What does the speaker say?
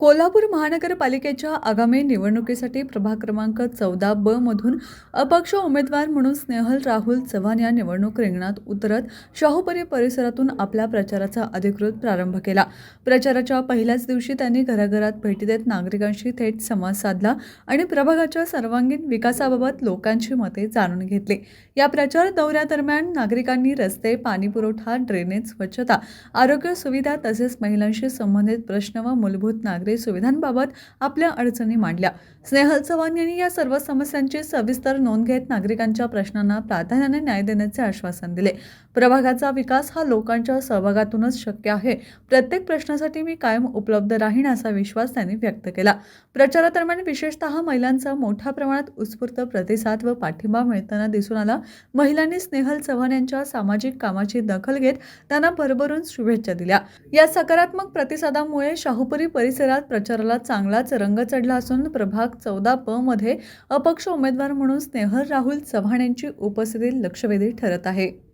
कोल्हापूर महानगरपालिकेच्या आगामी निवडणुकीसाठी प्रभाग क्रमांक 14 ब मधून अपक्ष उमेदवार म्हणून स्नेहल राहुल चव्हाण या निवडणूक रिंगणात उतरत शाहूपुरी परिसरातून आपल्या प्रचाराचा अधिकृत प्रारंभ केला। प्रचाराच्या पहिल्याच दिवशी त्यांनी घराघरात भेटी देत नागरिकांशी थेट संवाद साधला आणि प्रभागाच्या सर्वांगीण विकासाबाबत लोकांची मते जाणून घेतली। या प्रचार दौऱ्यादरम्यान नागरिकांनी रस्ते, पाणीपुरवठा, ड्रेनेज, स्वच्छता, आरोग्य सुविधा तसेच महिलांशी संबंधित प्रश्न व मूलभूत नागरी सुविधांबाबत आपल्या अडचणी मांडल्या। स्नेहल चव्हाण यांनी या सर्व समस्यांची सविस्तर नोंद घेत नागरिकांच्या प्रश्नांना प्राधान्याने न्याय देण्याचे आश्वासन दिले। प्रभागाचा विकास हा लोकांच्या सहभागातूनच शक्य आहे। प्रत्येक प्रश्नासाठी मी कायम उपलब्ध राहीन असा विश्वास त्यांनी व्यक्त केला। प्रचारादरम्यान विशेषतः महिलांचा मोठ्या प्रमाणात उत्स्फूर्त प्रतिसाद व पाठिंबा मिळताना दिसून आला। महिलांनी स्नेहल चव्हाण यांच्या सामाजिक कामाची दखल घेत त्यांना भरभरून शुभेच्छा दिल्या। या सकारात्मक प्रतिसादामुळे शाहूपुरी परिसरात प्रचाराला चांगलाच रंग चढला असून प्रभाग 14 मध्ये अपक्ष उमेदवार म्हणून स्नेहल राहुल चव्हाण यांची उपस्थिती लक्षवेधी ठरत आहे।